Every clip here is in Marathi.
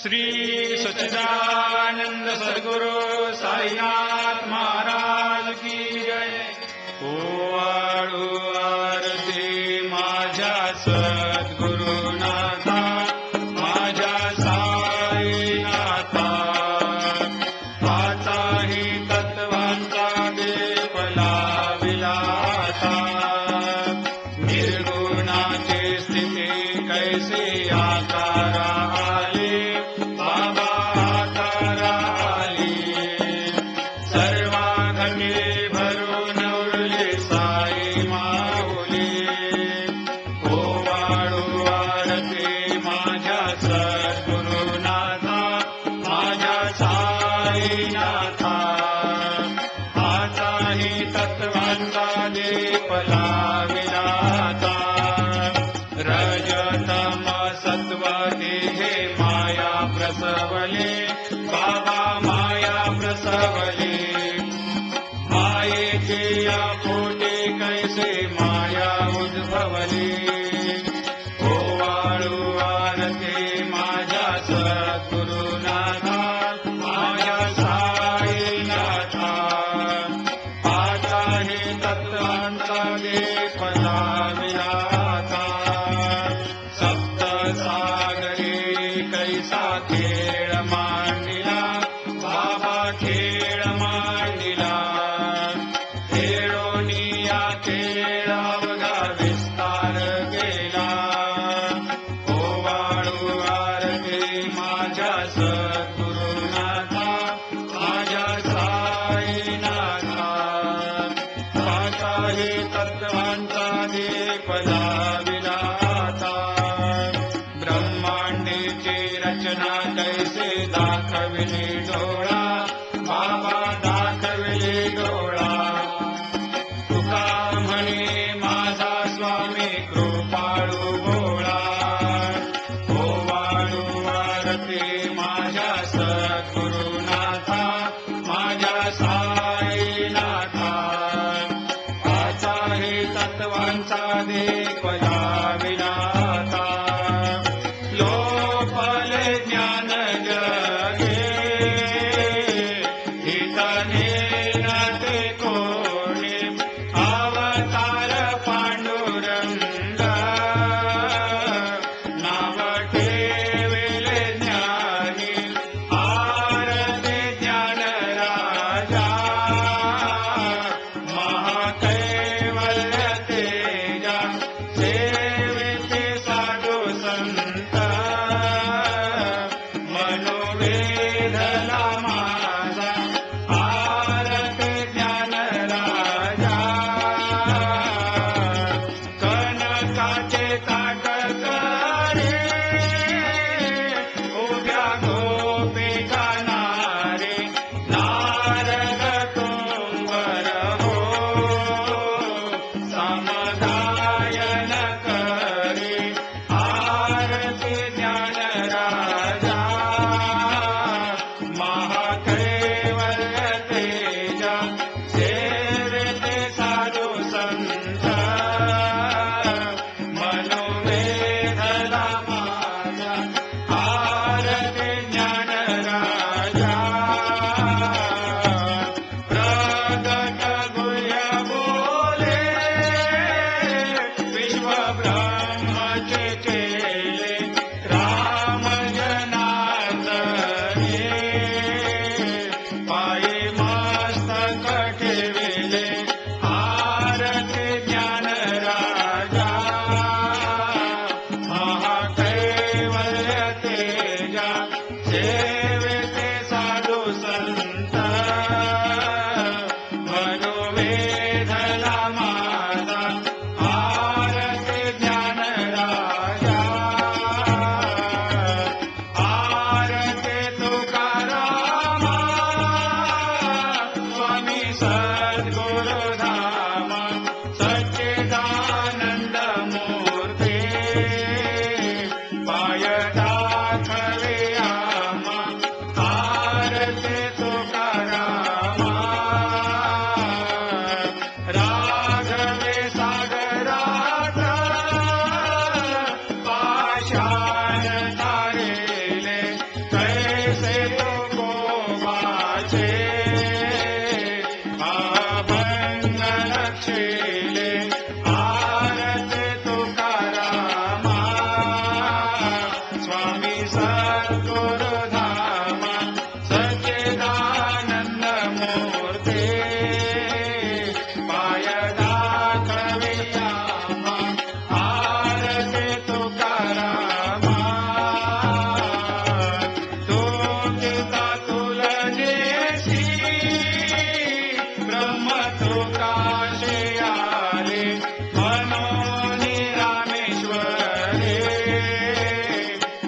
श्री सच्चिदानंद सद्गुरु साईनाथ महाराज की जय। ओवाळू आरती माझ्या सद्गुरुनाथा, माझ्या साईनाथा, हाचाही तत्वांचा दीप लाविलाता। निर्गुणाची स्थिती कैसी आकारा आली, बाबा आकारा आली। सर्वा घटी भरून उरली साई माऊली। ओवाळू आरती माझ्या सद्गुरुनाथा, माझ्या साईनाथा, हाचाही तत्वांचा दीप लाविलाता। रजतम सत्व देहे माया प्रसवले, बाबा माया प्रसवले। मायेचे या पोटे कैसे माया उद्भवली। ओवाळू आरती माझ्या सद्गुरुनाथा, माझ्या साईनाथा, हाचाही तत्वांचा दीप लाविलाता। सप्त सागरी कैसा खेळ मांडिला, बाबा खेळ मांडिला। खेळोनिया खेळ अवघा विस्तार केला। ओवाळू आरती माझ्या सद्गुरुनाथा, माझ्या साईनाथा, हाचाही तत्वांचा दीप लाविलाता। ब्रह्मांडीची रचना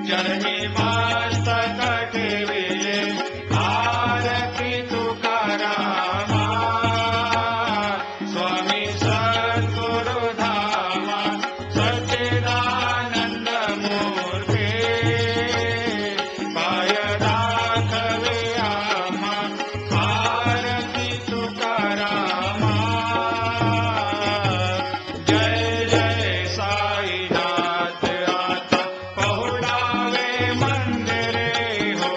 चरणी मस्तक ठेविले आरती तुकारामा स्वामी सद्गुरु धामा सच्चिदानंद मूर्ती पाय दाखवे आम्हा आरती तुकारामा जय जय साईनाथ आता पहुडावे मंदिरे हो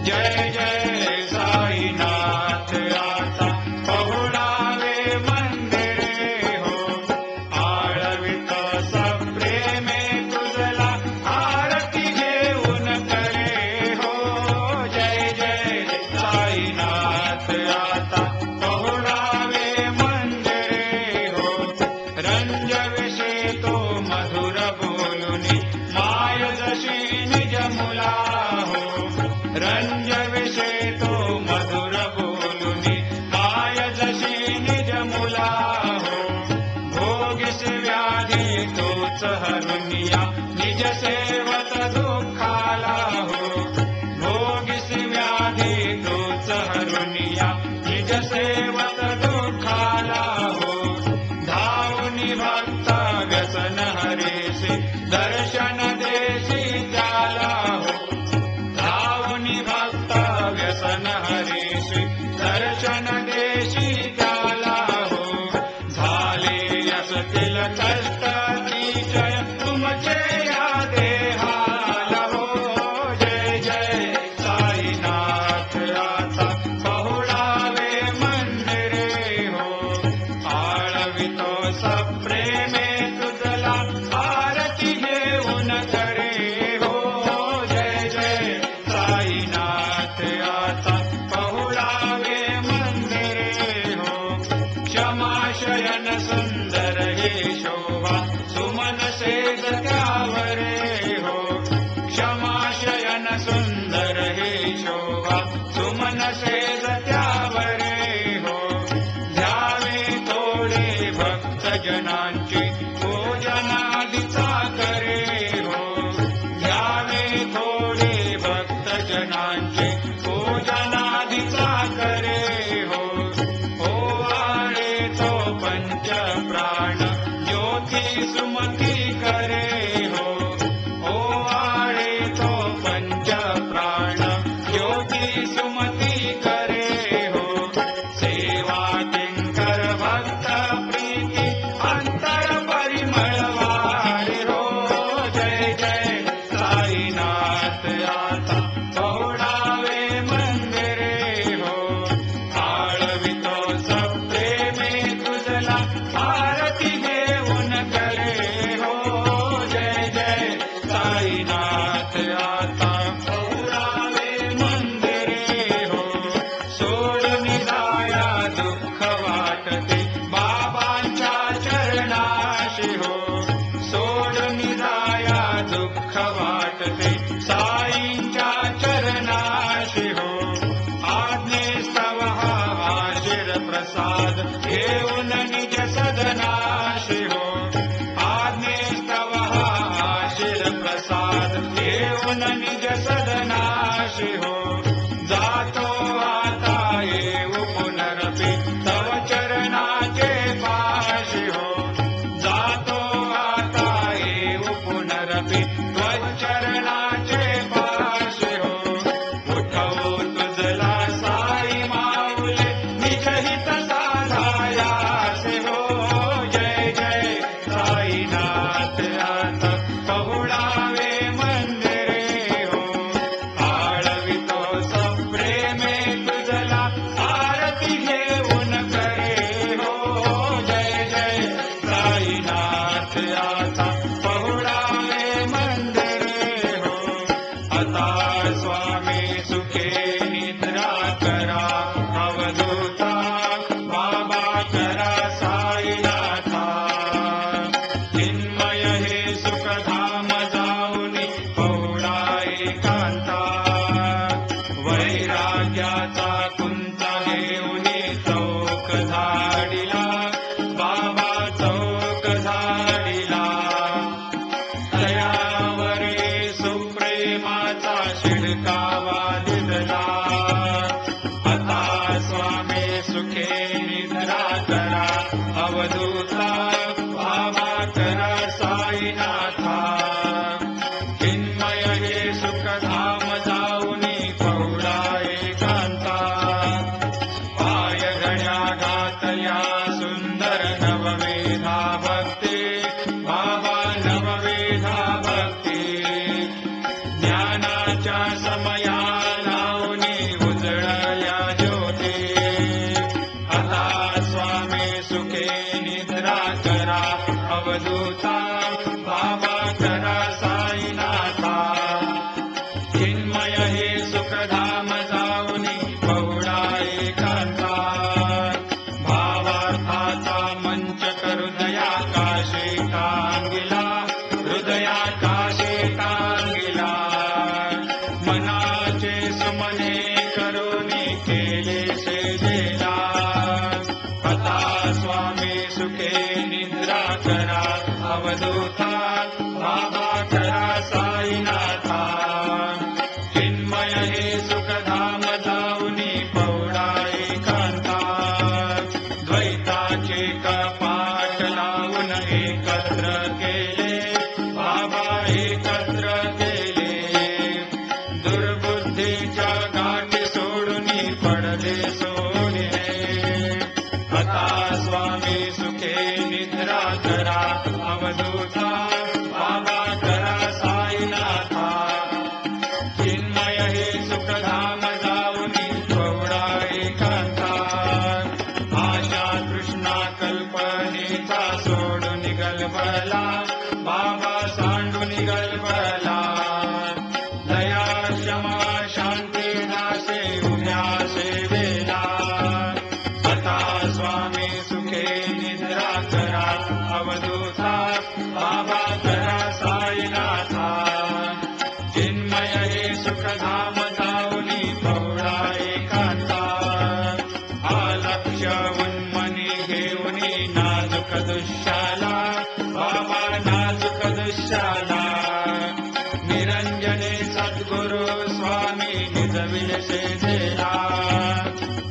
जय जय साईनाथ आता पहुडावे मंदिरे हो आळवित सप्रेमे तुझला आरती घेऊन करे हो जय जय साईनाथ आता पहुडावे मंदिरे हो रंजविषे तो मधुर बोलुनी माय जशी निज मुला हो रंजविषे तो मधुर बोलुनी माय जशी निज मुला हो भोगिस व्याधी तोच हरुनिया निज सेवत दुःखाला हो भोगिस व्याधी तोच हरुनिया निज सेवत दुःखाला हो धावनी भक्त व्यसन हरेसे दर्शन देशी त्याला हो धावनी भक्त व्यसन हरेसे दर्शन देशी त्याला हो झाले असतील कष्ट जय तुमचे या देहाला हो जय जय साईनाथ आता पहुडावे मंदिरे हो आळवितो सप्रेमे तुझला आरती घेऊन करे हो जय जय साईनाथ आता पहुडावे मंदिरे हो क्षमाशयन सुंदर हे शोभा सुमन सेज त्यावरे हो क्षमाशयन सुंदर हे शोभा सुमन सेज त्यावरे हो ध्यावे थोडे भक्त जनांची पूजनादिचा करे हो ध्यावे थोडे भक्त जनांची पूजनादिचा करे हो ओवाळे तो पंच प्राण ज्योती सुमती करे हो ओवाळे तो पंच प्राण ज्योती सुमती करे हो सेवा किंकर भक्त प्रीती अंतर परिमळ वारे हो जय जय साईनाथ आता पहुडावे मंदिरे हो आळवितो सप्रेमे तुझला आरती घेऊन करे हो जय जय साईनाथ आता पहुडावे मंदिरे हो सोडून जाया दुःख वाटते बाबांच्या चरणाशी हो सोडून जाया दुःख वाटते साईंच्या चरणाशी हो आज्ञेस्तव हा आशीर प्रसाद घेऊन निज सदनाशी हो आज्ञेस्तव हा आशीर प्रसाद घेऊन निज सदनाशी हो जातो आता येऊ पुनरपी तव चरणाचे पाशी हो जातो आता येऊ पुनरपी त्वचरणाचे पाशी हो उठवो तुझला साई माऊले निज हित साधायासे हो जय जय साईनाथ आता पहुडावे मंदिरे हो आळवितो एकत्र केले दुर्बुद्धीच्या गाठी सोडून पडले सोडिले आता स्वामी सुखे निद्रा करा अवधूता बाबा करा साईनाथा चिन्मय हे सुखधाम जाऊनी थोडा एकांता आशा कृष्णा कल्पनेचा सोडून गलबला बाबा सांडून गलबला दया क्षमा शांती नाशे उभ्या सेवेला आता स्वामी सुखे निद्रा करा अवधूता बाबा करा साईनाथा चिन्मय हे सुखधाम जाऊनी थोडा एकांता आलक्ष्य उन्मनी घेऊनी नाजुक दुःशाला बाबा नाजुक दुःशाला निरंजने सद्गुरु स्वामी निजविल सेदेला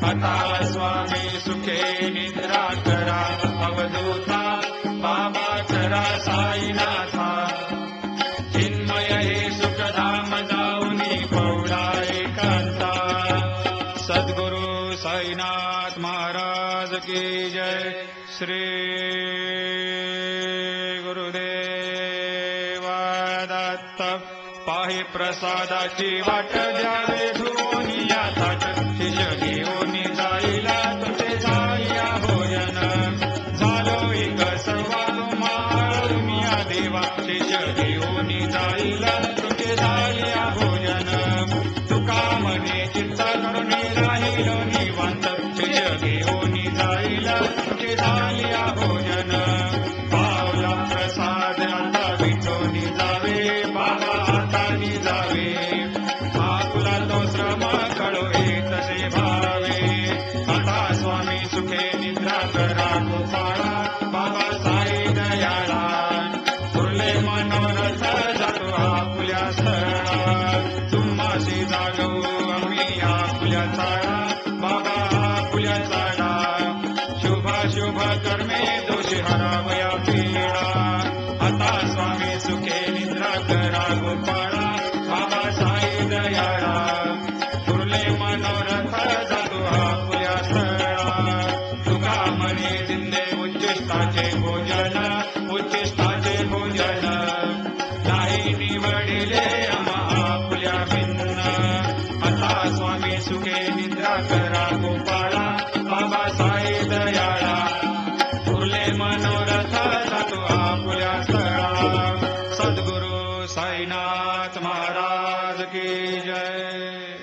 आता स्वामी सुखे निद्रा करा अवधूता बाबा करा साईनाथा चिन्मय हे सुखधाम जाऊनी पौडा एकांता सद्गुरु साईनाथ महाराज की जय श्री गुरुदेवा दत्त पाहि प्रसादाची वाट द्यावे धुवोनी याथाच शिष्य घेऊनी जाईला तुझे जाईया भोजन झालो एक सर्वा मारुमिया देवा शिष्य घेऊनी जाईला तुझे जाईया भोजन तुका मने चित्त करुणी राहिलो निवांत शिष्य घेऊनी जाईला तुझे जाईया भोजन पावला प्रसाद आता विठोनी जावे बाबा हातानी जावे आपुला तो श्रम कळो तसे भावे आता स्वामी सुखे निद्रा करा गोपाळा बाबा साई दयाळा फुरले मनोरथ जातो आपुल्या स्थळा तुम्हाशी जागवू आम्ही आपुल्या चाळा बाबा आपुल्या चाळा शुभ शुभ कर्मे दोष हरावया पीडा आता स्वामी सुखे निद्रा करा गोपाळा बाबा साई दयाळा फुरले मनोरथ जातो आपुल्या स्थळा तुका म्हणे जिंदे उच्चिष्टाचे भोजन उच्चिष्टाचे भोजन नाही निवडिले आम्हा आपुल्या भिन्न आता स्वामी सुखे निद्रा करा गोपाळा बाबा साई दयाळा फुरले मनोरथ जातो आपुल्या स्थळा सद्गुरु साईनाथ महाराज की जय।